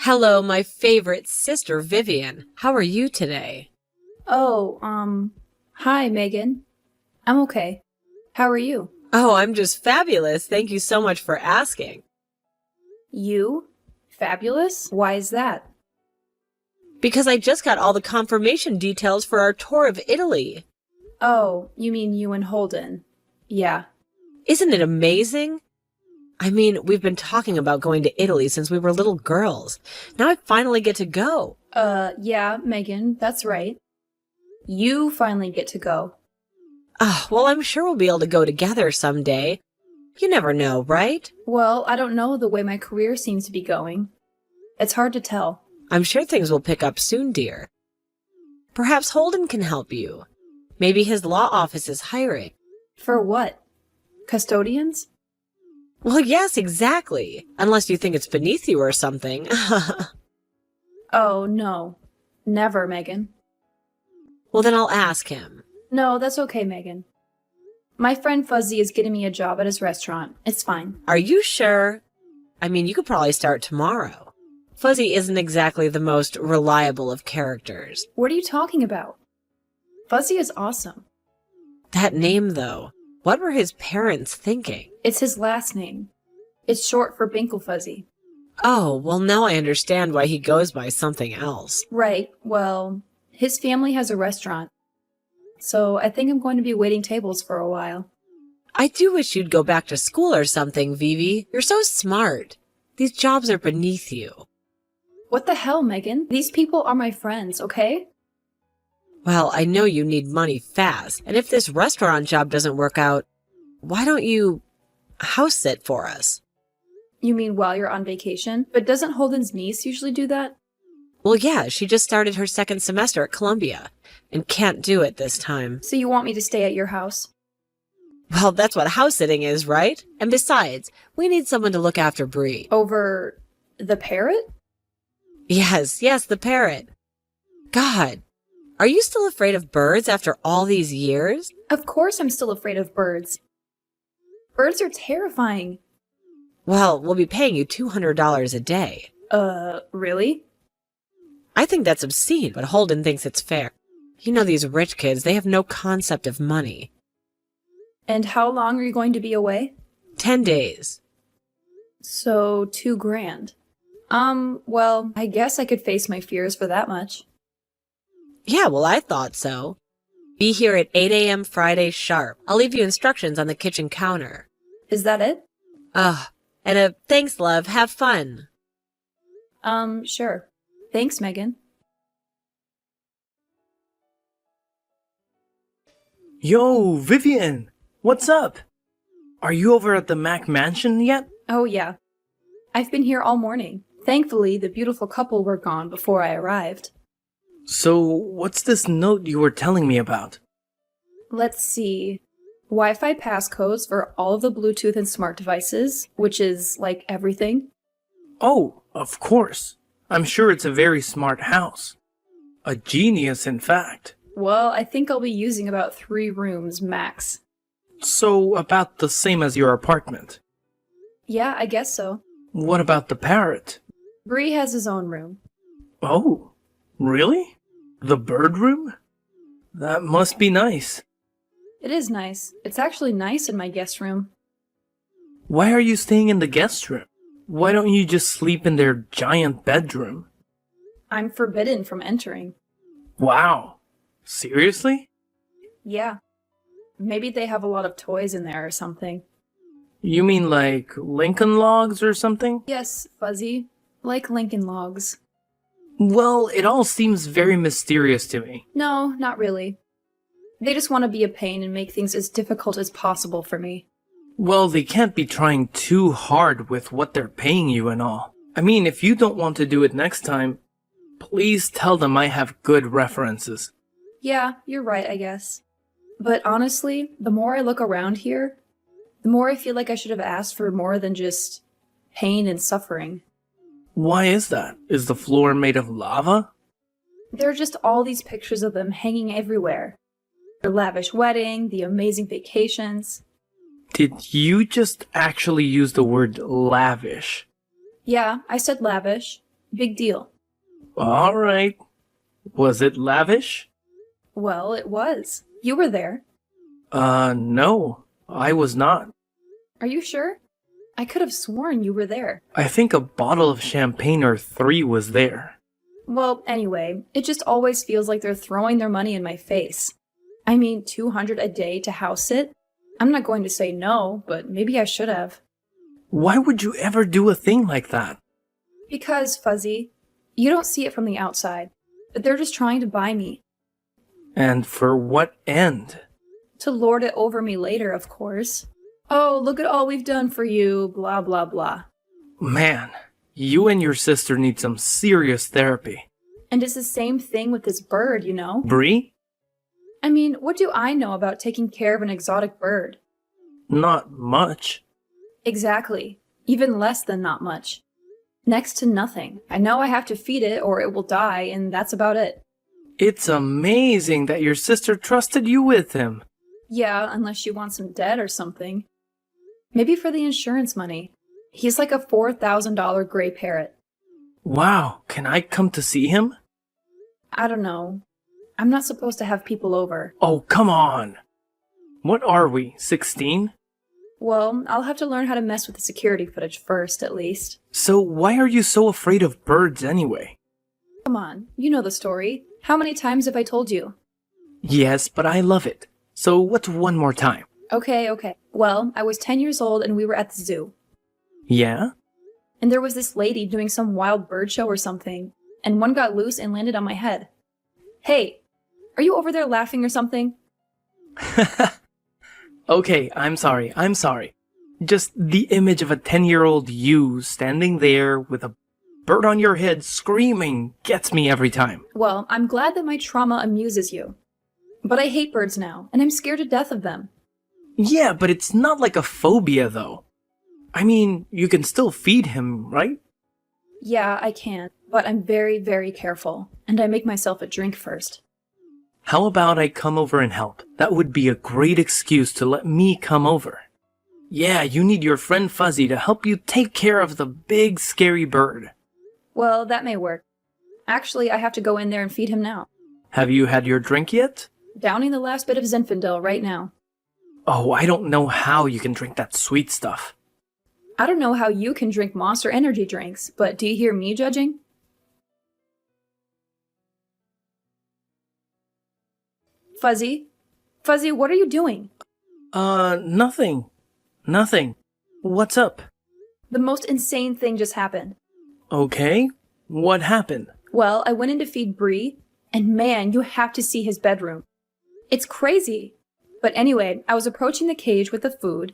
Hello, my favorite sister, Vivian. How are you today? Oh, hi, Megan. I'm okay. How are you? Oh, I'm just fabulous. Thank you so much for asking. You? Fabulous? Why is that? Because I just got all the confirmation details for our tour of Italy. Oh, you mean you and Holden. Yeah. Isn't it amazing? I mean, we've been talking about going to Italy since we were little girls. Now I finally get to go. Yeah, Megan, that's right. You finally get to go. Well, I'm sure we'll be able to go together someday. You never know, right? Well, I don't know the way my career seems to be going. It's hard to tell. I'm sure things will pick up soon, dear. Perhaps Holden can help you. Maybe his law office is hiring. For what? Custodians? Well, yes, exactly. Unless you think it's beneath you or something. Oh, no. Never, Megan. Well, then I'll ask him. No, that's okay, Megan. My friend Fuzzy is getting me a job at his restaurant. It's fine. Are you sure? I mean, you could probably start tomorrow. Fuzzy isn't exactly the most reliable of characters. What are you talking about? Fuzzy is awesome. That name, though. What were his parents thinking? It's his last name. It's short for Binkle Fuzzy. Oh, well, now I understand why he goes by something else. Right, well, his family has a restaurant. So I think I'm going to be waiting tables for a while. I do wish you'd go back to school or something, Vivi. You're so smart. These jobs are beneath you. What the hell, Megan? These people are my friends, okay? Well, I know you need money fast, and if this restaurant job doesn't work out, why don't you house sit for us? You mean while you're on vacation? But doesn't Holden's niece usually do that? Well, yeah, she just started her second semester at Columbia and can't do it this time. So you want me to stay at your house? Well, that's what house sitting is, right? And besides, we need someone to look after Bree. Over the parrot? Yes, the parrot. God, are you still afraid of birds after all these years? Of course I'm still afraid of birds. Birds are terrifying. Well, we'll be paying you $200 a day. Really? I think that's obscene, but Holden thinks it's fair. You know these rich kids, they have no concept of money. And how long are you going to be away? 10 days. So, $2,000. Well, I guess I could face my fears for that much. Yeah, well, I thought so. Be here at 8 a.m. Friday sharp. I'll leave you instructions on the kitchen counter. Is that it? And thanks, love. Have fun. Sure. Thanks, Megan. Yo, Vivian! What's up? Are you over at the Mac Mansion yet? Oh, yeah. I've been here all morning. Thankfully, the beautiful couple were gone before I arrived. So, what's this note you were telling me about? Let's see. Wi-Fi passcodes for all of the Bluetooth and smart devices, which is, like, everything. Oh, of course. I'm sure it's a very smart house. A genius, in fact. Well, I think I'll be using about 3 rooms max. So, about the same as your apartment. Yeah, I guess so. What about the parrot? Bree has his own room. Oh, really? The bird room? That must be nice. It is nice. It's actually nice in my guest room. Why are you staying in the guest room? Why don't you just sleep in their giant bedroom? I'm forbidden from entering. Wow. Seriously? Yeah. Maybe they have a lot of toys in there or something. You mean like Lincoln Logs or something? Yes, Fuzzy. Like Lincoln Logs. Well, it all seems very mysterious to me. No, not really. They just want to be a pain and make things as difficult as possible for me. Well, they can't be trying too hard with what they're paying you and all. I mean, if you don't want to do it next time, please tell them I have good references. Yeah, you're right, I guess. But honestly, the more I look around here, the more I feel like I should have asked for more than just pain and suffering. Why is that? Is the floor made of lava? There are just all these pictures of them hanging everywhere. Their lavish wedding, the amazing vacations. Did you just actually use the word lavish? Yeah, I said lavish. Big deal. All right. Was it lavish? Well, it was. You were there. No, I was not. Are you sure? I could have sworn you were there. I think a bottle of champagne or 3 was there. Well, anyway, it just always feels like they're throwing their money in my face. I mean, $200 a day to house sit? I'm not going to say no, but maybe I should have. Why would you ever do a thing like that? Because, Fuzzy, you don't see it from the outside, but they're just trying to buy me. And for what end? To lord it over me later, of course. Oh, look at all we've done for you, blah, blah, blah. Man, you and your sister need some serious therapy. And it's the same thing with this bird, you know? Bree? I mean, what do I know about taking care of an exotic bird? Not much. Exactly. Even less than not much. Next to nothing. I know I have to feed it or it will die, and that's about it. It's amazing that your sister trusted you with him. Yeah, unless she wants him dead or something. Maybe for the insurance money. He's like a $4,000 gray parrot. Wow, can I come to see him? I don't know. I'm not supposed to have people over. Oh, come on. What are we, 16? Well, I'll have to learn how to mess with the security footage first, at least. So why are you so afraid of birds anyway? Come on, you know the story. How many times have I told you? Yes, but I love it. So what's one more time? Okay. Well, I was 10 years old and we were at the zoo. Yeah? And there was this lady doing some wild bird show or something, and one got loose and landed on my head. Hey, are you over there laughing or something? Okay, I'm sorry. Just the image of a 10-year-old you standing there with a bird on your head screaming gets me every time. Well, I'm glad that my trauma amuses you. But I hate birds now, and I'm scared to death of them. Yeah, but it's not like a phobia though. I mean, you can still feed him, right? Yeah, I can, but I'm very, very careful, and I make myself a drink first. How about I come over and help? That would be a great excuse to let me come over. Yeah, you need your friend Fuzzy to help you take care of the big scary bird. Well, that may work. Actually, I have to go in there and feed him now. Have you had your drink yet? Downing the last bit of Zinfandel right now. Oh, I don't know how you can drink that sweet stuff. I don't know how you can drink Monster energy drinks, but do you hear me judging? Fuzzy? Fuzzy, what are you doing? Nothing. What's up? The most insane thing just happened. Okay, what happened? Well, I went in to feed Bree, and man, you have to see his bedroom. It's crazy. But anyway, I was approaching the cage with the food.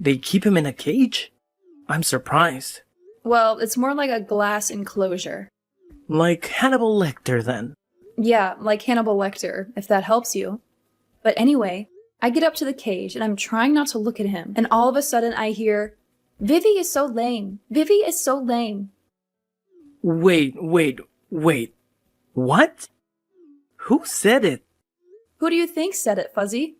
They keep him in a cage? I'm surprised. Well, it's more like a glass enclosure. Like Hannibal Lecter, then. Yeah, like Hannibal Lecter, if that helps you. But anyway, I get up to the cage and I'm trying not to look at him, and all of a sudden I hear, "Vivi is so lame. Vivi is so lame." Wait. What? Who said it? Who do you think said it, Fuzzy?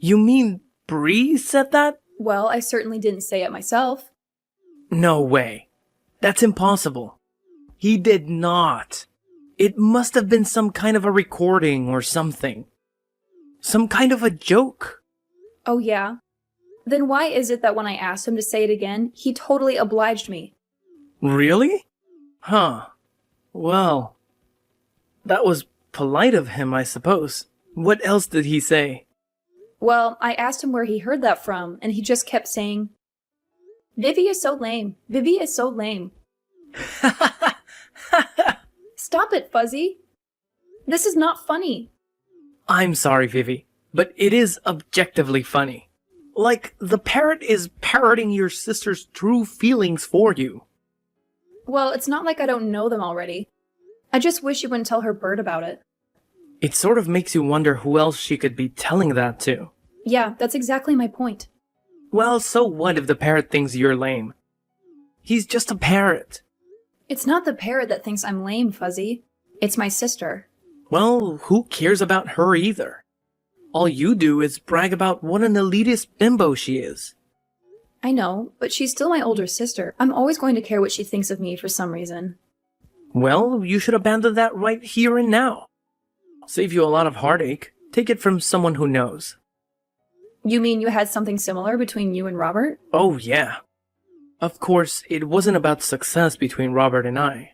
You mean Bree said that? Well, I certainly didn't say it myself. No way. That's impossible. He did not. It must have been some kind of a recording or something. Some kind of a joke. Oh yeah? Then why is it that when I asked him to say it again, he totally obliged me? Really? Huh. Well, that was polite of him, I suppose. What else did he say? Well, I asked him where he heard that from, and he just kept saying, "Vivi is so lame. Vivi is so lame." Stop it, Fuzzy. This is not funny. I'm sorry, Vivi, but it is objectively funny. Like, the parrot is parroting your sister's true feelings for you. Well, it's not like I don't know them already. I just wish you wouldn't tell her bird about it. It sort of makes you wonder who else she could be telling that to. Yeah, that's exactly my point. Well, so what if the parrot thinks you're lame? He's just a parrot. It's not the parrot that thinks I'm lame, Fuzzy. It's my sister. Well, who cares about her either? All you do is brag about what an elitist bimbo she is. I know, but she's still my older sister. I'm always going to care what she thinks of me for some reason. Well, you should abandon that right here and now. Save you a lot of heartache. Take it from someone who knows. You mean you had something similar between you and Robert? Oh, yeah. Of course, it wasn't about success between Robert and I.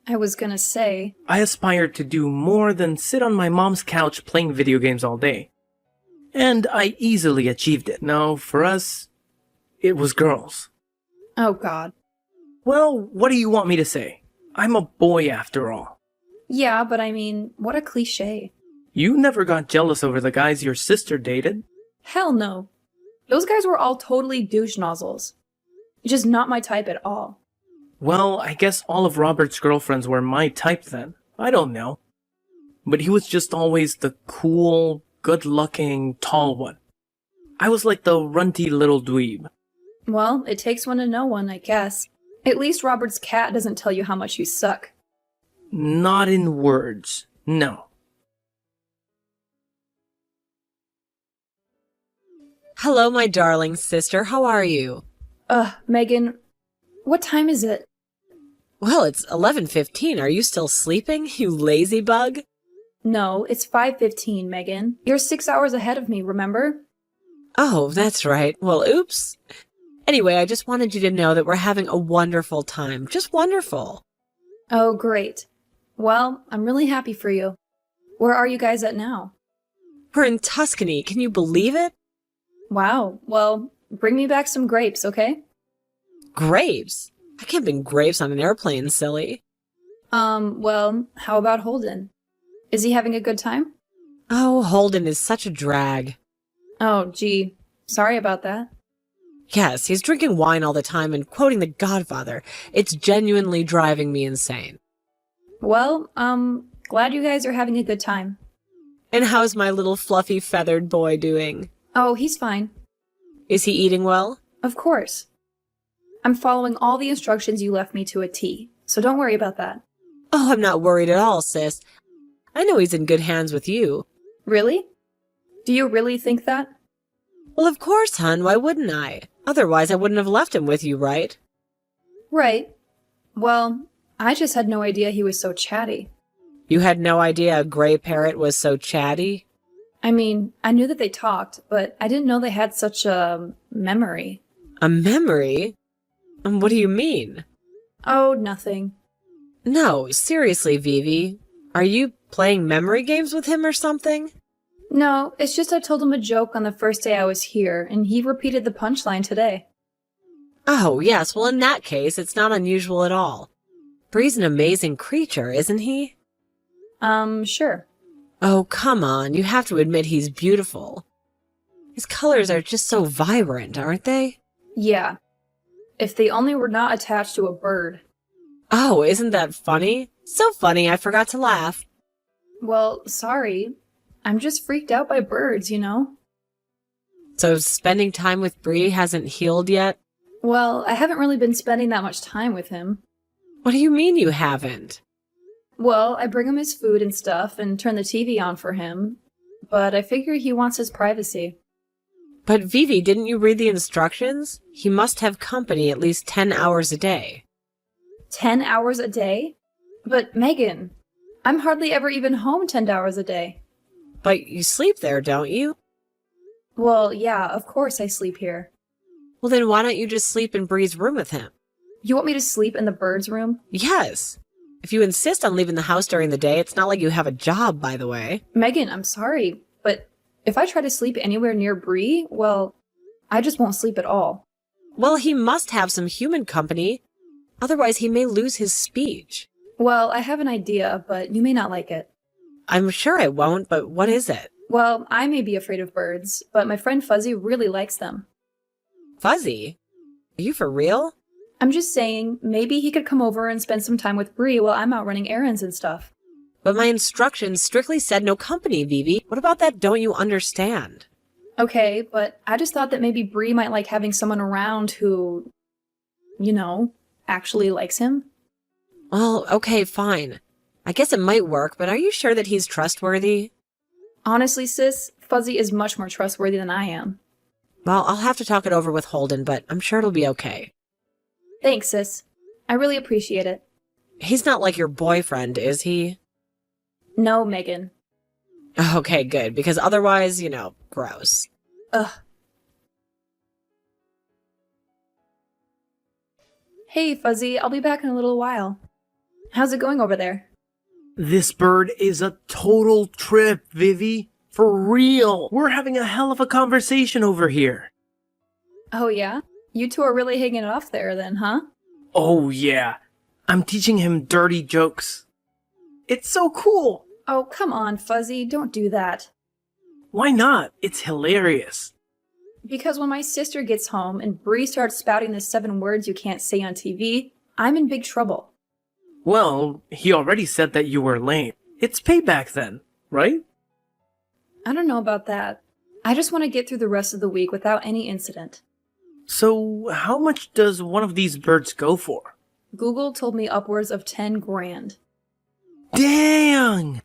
I was gonna say. I aspired to do more than sit on my mom's couch playing video games all day. And I easily achieved it. Now, for us, it was girls. Oh, God. Well, what do you want me to say? I'm a boy after all. Yeah, but I mean, what a cliche. You never got jealous over the guys your sister dated. Hell no. Those guys were all totally douche nozzles. Just not my type at all. Well, I guess all of Robert's girlfriends were my type then. I don't know. But he was just always the cool, good-looking, tall one. I was like the runty little dweeb. Well, it takes one to know one, I guess. At least Robert's cat doesn't tell you how much you suck. Not in words, no. Hello, my darling sister. How are you? Megan, what time is it? Well, it's 11:15. Are you still sleeping, you lazy bug? No, it's 5:15, Megan. You're 6 hours ahead of me, remember? Oh, that's right. Well, oops. Anyway, I just wanted you to know that we're having a wonderful time. Just wonderful. Oh, great. Well, I'm really happy for you. Where are you guys at now? We're in Tuscany. Can you believe it? Wow. Well, bring me back some grapes, okay? Grapes? I can't bring grapes on an airplane, silly. Well, how about Holden? Is he having a good time? Oh, Holden is such a drag. Oh, gee. Sorry about that. Yes, he's drinking wine all the time and quoting The Godfather. It's genuinely driving me insane. Well, glad you guys are having a good time. And how's my little fluffy feathered boy doing? Oh, he's fine. Is he eating well? Of course. I'm following all the instructions you left me to a T, so don't worry about that. Oh, I'm not worried at all, sis. I know he's in good hands with you. Really? Do you really think that? Well, of course, hun. Why wouldn't I? Otherwise, I wouldn't have left him with you, right? Right. Well, I just had no idea he was so chatty. You had no idea a gray parrot was so chatty? I mean, I knew that they talked, but I didn't know they had such a memory. A memory? What do you mean? Oh, nothing. No, seriously, Vivi. Are you playing memory games with him or something? No, it's just I told him a joke on the first day I was here, and he repeated the punchline today. Oh, yes. Well, in that case, it's not unusual at all. Bree's an amazing creature, isn't he? Sure. Oh, come on. You have to admit he's beautiful. His colors are just so vibrant, aren't they? Yeah. If they only were not attached to a bird. Oh, isn't that funny? So funny, I forgot to laugh. Well, sorry. I'm just freaked out by birds, you know? So spending time with Bree hasn't healed yet? Well, I haven't really been spending that much time with him. What do you mean you haven't? Well, I bring him his food and stuff and turn the TV on for him, but I figure he wants his privacy. But Vivi, didn't you read the instructions? He must have company at least 10 hours a day. 10 hours a day? But Megan, I'm hardly ever even home 10 hours a day. But you sleep there, don't you? Well, yeah, of course I sleep here. Well, then why don't you just sleep in Bree's room with him? You want me to sleep in the bird's room? Yes. If you insist on leaving the house during the day, it's not like you have a job, by the way. Megan, I'm sorry, but if I try to sleep anywhere near Bree, well, I just won't sleep at all. Well, he must have some human company. Otherwise, he may lose his speech. Well, I have an idea, but you may not like it. I'm sure I won't, but what is it? Well, I may be afraid of birds, but my friend Fuzzy really likes them. Fuzzy? Are you for real? I'm just saying, maybe he could come over and spend some time with Bree while I'm out running errands and stuff. But my instructions strictly said no company, Vivi. What about that don't you understand? Okay, but I just thought that maybe Bree might like having someone around who, you know, actually likes him. Well, okay, fine. I guess it might work, but are you sure that he's trustworthy? Honestly, sis, Fuzzy is much more trustworthy than I am. Well, I'll have to talk it over with Holden, but I'm sure it'll be okay. Thanks, sis. I really appreciate it. He's not like your boyfriend, is he? No, Megan. Okay, good, because otherwise, gross. Ugh. Hey, Fuzzy, I'll be back in a little while. How's it going over there? This bird is a total trip, Vivi. For real. We're having a hell of a conversation over here. Oh, yeah? You two are really hanging it off there then, huh? Oh, yeah. I'm teaching him dirty jokes. It's so cool. Oh, come on, Fuzzy, don't do that. Why not? It's hilarious. Because when my sister gets home and Bree starts spouting the 7 words you can't say on TV, I'm in big trouble. Well, he already said that you were lame. It's payback then, right? I don't know about that. I just want to get through the rest of the week without any incident. So, how much does one of these birds go for? Google told me upwards of 10 grand. Dang!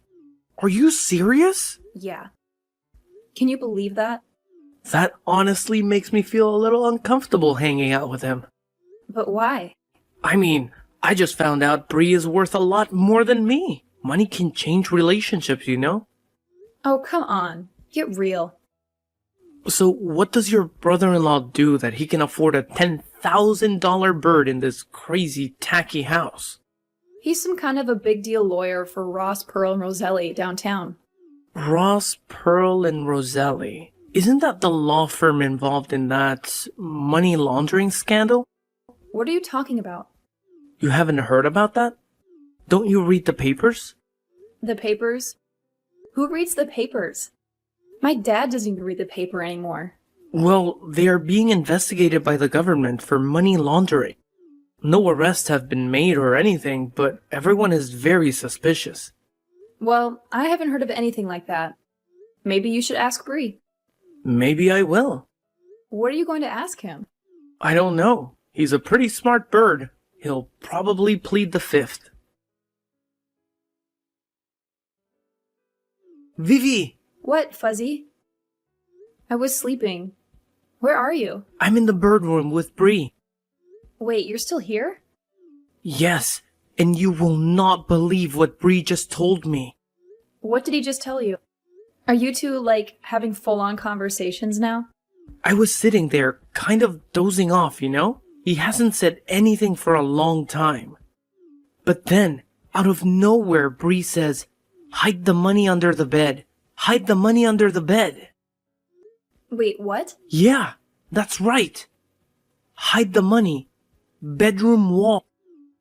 Are you serious? Yeah. Can you believe that? That honestly makes me feel a little uncomfortable hanging out with him. But why? I mean, I just found out Bree is worth a lot more than me. Money can change relationships, you know? Oh, come on. Get real. So what does your brother-in-law do that he can afford a $10,000 bird in this crazy, tacky house? He's some kind of a big deal lawyer for Ross, Pearl, and Roselli downtown. Ross, Pearl, and Roselli. Isn't that the law firm involved in that money laundering scandal? What are you talking about? You haven't heard about that? Don't you read the papers? The papers? Who reads the papers? My dad doesn't even read the paper anymore. Well, they are being investigated by the government for money laundering. No arrests have been made or anything, but everyone is very suspicious. Well, I haven't heard of anything like that. Maybe you should ask Bree. Maybe I will. What are you going to ask him? I don't know. He's a pretty smart bird. He'll probably plead the fifth. Vivi! What, Fuzzy? I was sleeping. Where are you? I'm in the bird room with Bree. Wait, you're still here? Yes, and you will not believe what Bree just told me. What did he just tell you? Are you two, having full-on conversations now? I was sitting there, kind of dozing off, you know? He hasn't said anything for a long time. But then, out of nowhere, Bree says, "Hide the money under the bed. Hide the money under the bed." Wait, what? Yeah, that's right. Hide the money. Bedroom wall.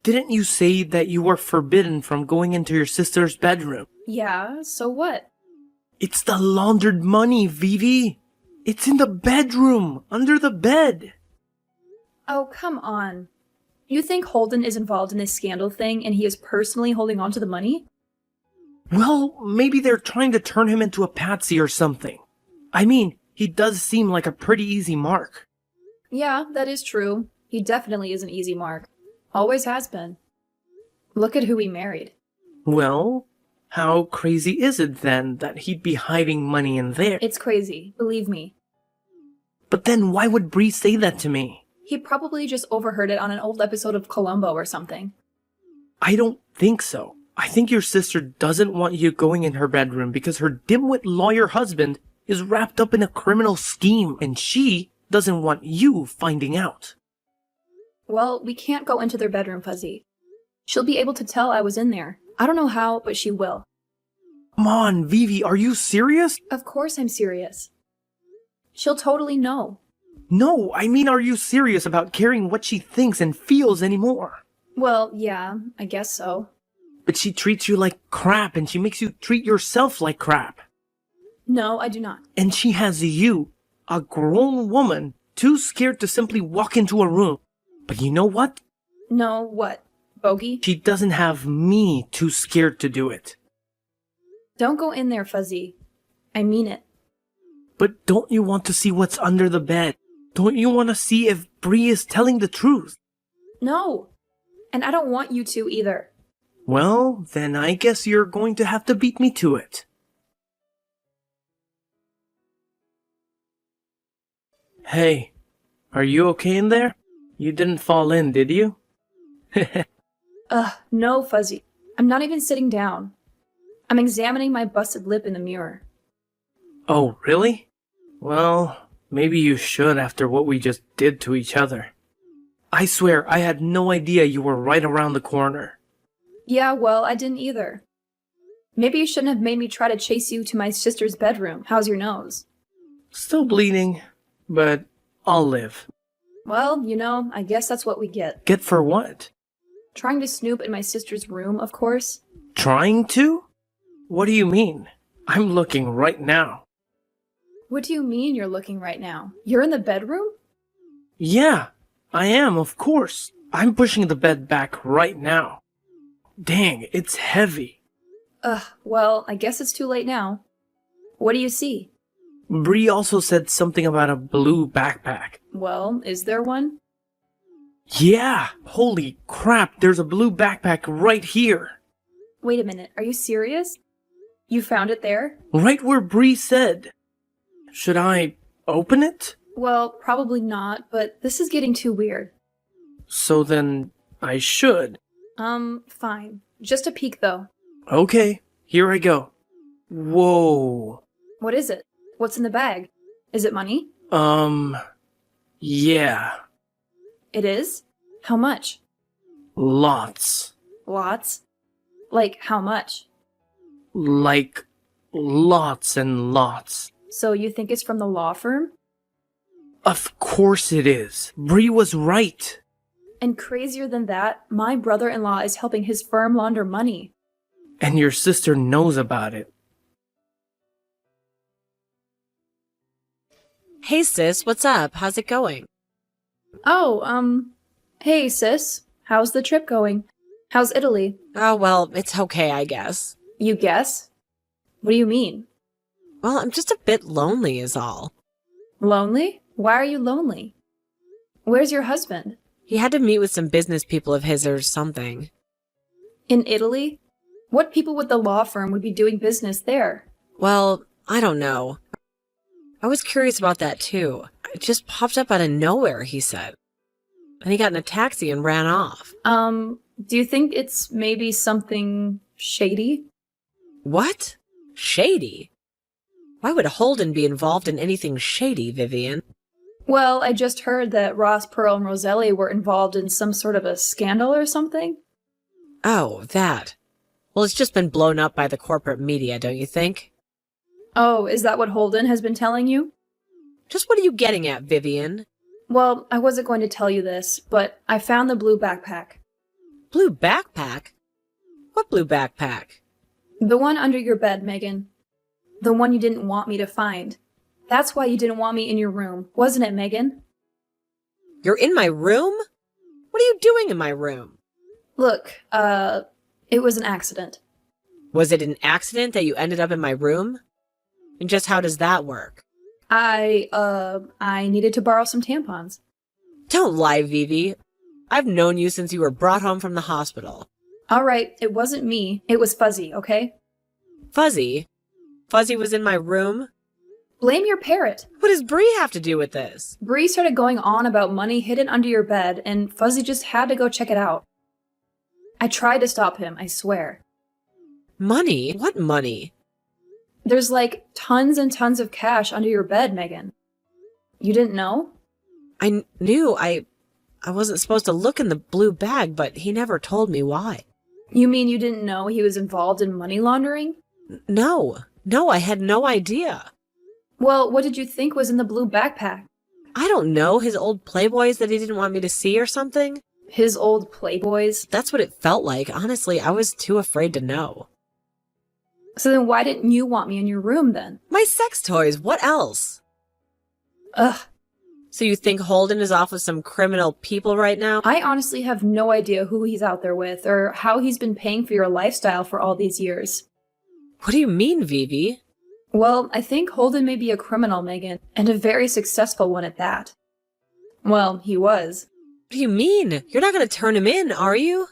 Didn't you say that you were forbidden from going into your sister's bedroom? Yeah, so what? It's the laundered money, Vivi. It's in the bedroom, under the bed. Oh, come on. You think Holden is involved in this scandal thing and he is personally holding on to the money? Well, maybe they're trying to turn him into a patsy or something. I mean, he does seem like a pretty easy mark. Yeah, that is true. He definitely is an easy mark. Always has been. Look at who he married. Well, how crazy is it then that he'd be hiding money in there? It's crazy, believe me. But then why would Bree say that to me? He probably just overheard it on an old episode of Columbo or something. I don't think so. I think your sister doesn't want you going in her bedroom because her dimwit lawyer husband is wrapped up in a criminal scheme and she doesn't want you finding out. Well, we can't go into their bedroom, Fuzzy. She'll be able to tell I was in there. I don't know how, but she will. Come on, Vivi, are you serious? Of course I'm serious. She'll totally know. No, I mean, are you serious about caring what she thinks and feels anymore? Well, yeah, I guess so. But she treats you like crap and she makes you treat yourself like crap. No, I do not. And she has you, a grown woman, too scared to simply walk into a room. But you know what? No, what? Bogey? She doesn't have me too scared to do it. Don't go in there, Fuzzy. I mean it. But don't you want to see what's under the bed? Don't you want to see if Bree is telling the truth? No. And I don't want you to either. Well, then I guess you're going to have to beat me to it. Hey, are you okay in there? You didn't fall in, did you? Ugh, no, Fuzzy. I'm not even sitting down. I'm examining my busted lip in the mirror. Oh, really? Well, maybe you should after what we just did to each other. I swear, I had no idea you were right around the corner. Yeah, well, I didn't either. Maybe you shouldn't have made me try to chase you to my sister's bedroom. How's your nose? Still bleeding, but I'll live. Well, I guess that's what we get. Get for what? Trying to snoop in my sister's room, of course. Trying to? What do you mean? I'm looking right now. What do you mean you're looking right now? You're in the bedroom? Yeah, I am, of course. I'm pushing the bed back right now. Dang, it's heavy. Well, I guess it's too late now. What do you see? Bree also said something about a blue backpack. Well, is there one? Yeah! Holy crap, there's a blue backpack right here. Wait a minute, are you serious? You found it there? Right where Bree said. Should I open it? Well, probably not, but this is getting too weird. So then I should. Fine. Just a peek, though. Okay, here I go. Whoa. What is it? What's in the bag? Is it money? Yeah. It is? How much? Lots. Lots? Like, how much? Like, lots and lots. So you think it's from the law firm? Of course it is. Bree was right. And crazier than that, my brother-in-law is helping his firm launder money. And your sister knows about it. Hey sis, what's up? How's it going? Oh, hey sis. How's the trip going? How's Italy? Oh, well, it's okay, I guess. You guess? What do you mean? Well, I'm just a bit lonely is all. Lonely? Why are you lonely? Where's your husband? He had to meet with some business people of his or something. In Italy? What people with the law firm would be doing business there? Well, I don't know. I was curious about that too. It just popped up out of nowhere, he said. And he got in a taxi and ran off. Do you think it's maybe something shady? What? Shady? Why would Holden be involved in anything shady, Vivian? Well, I just heard that Ross, Pearl, and Roselli were involved in some sort of a scandal or something. Oh, that. Well, it's just been blown up by the corporate media, don't you think? Oh, is that what Holden has been telling you? Just what are you getting at, Vivian? Well, I wasn't going to tell you this, but I found the blue backpack. Blue backpack? What blue backpack? The one under your bed, Megan. The one you didn't want me to find. That's why you didn't want me in your room, wasn't it, Megan? You're in my room? What are you doing in my room? Look, it was an accident. Was it an accident that you ended up in my room? And just how does that work? I needed to borrow some tampons. Don't lie, Vivi. I've known you since you were brought home from the hospital. All right, it wasn't me. It was Fuzzy, okay? Fuzzy? Fuzzy was in my room? Blame your parrot. What does Bree have to do with this? Bree started going on about money hidden under your bed, and Fuzzy just had to go check it out. I tried to stop him, I swear. Money? What money? There's like tons and tons of cash under your bed, Megan. You didn't know? I knew I wasn't supposed to look in the blue bag, but he never told me why. You mean you didn't know he was involved in money laundering? No, I had no idea. Well, what did you think was in the blue backpack? I don't know, his old Playboys that he didn't want me to see or something? His old Playboys? That's what it felt like. Honestly, I was too afraid to know. So then why didn't you want me in your room then? My sex toys, what else? Ugh. So you think Holden is off with some criminal people right now? I honestly have no idea who he's out there with or how he's been paying for your lifestyle for all these years. What do you mean, Vivi? Well, I think Holden may be a criminal, Megan, and a very successful one at that. Well, he was. What do you mean? You're not going to turn him in, are you?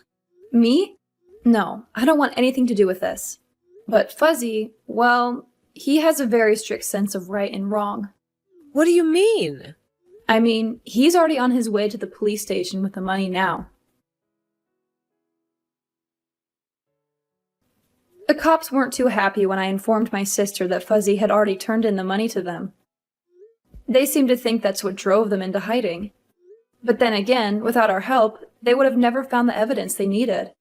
Me? No, I don't want anything to do with this. But Fuzzy, well, he has a very strict sense of right and wrong. What do you mean? I mean, he's already on his way to the police station with the money now. The cops weren't too happy when I informed my sister that Fuzzy had already turned in the money to them. They seemed to think that's what drove them into hiding. But then again, without our help, they would have never found the evidence they needed.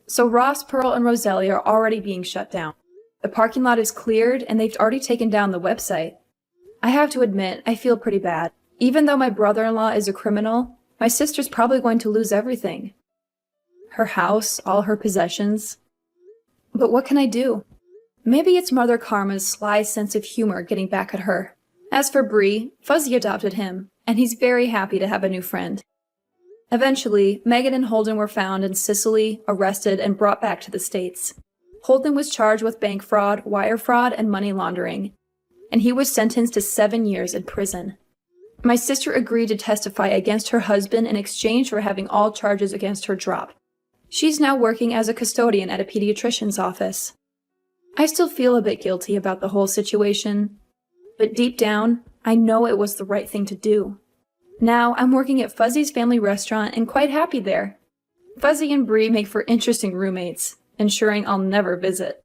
So Ross, Pearl, and Roselia are already being shut down. The parking lot is cleared, and they've already taken down the website. I have to admit, I feel pretty bad. Even though my brother-in-law is a criminal, my sister's probably going to lose everything. Her house, all her possessions. But what can I do? Maybe it's Mother Karma's sly sense of humor getting back at her. As for Bree, Fuzzy adopted him, and he's very happy to have a new friend. Eventually, Megan and Holden were found in Sicily, arrested, and brought back to the States. Holden was charged with bank fraud, wire fraud, and money laundering, and he was sentenced to 7 years in prison. My sister agreed to testify against her husband in exchange for having all charges against her dropped. She's now working as a custodian at a pediatrician's office. I still feel a bit guilty about the whole situation, but deep down, I know it was the right thing to do. Now, I'm working at Fuzzy's family restaurant and quite happy there. Fuzzy and Bree make for interesting roommates, ensuring I'll never visit.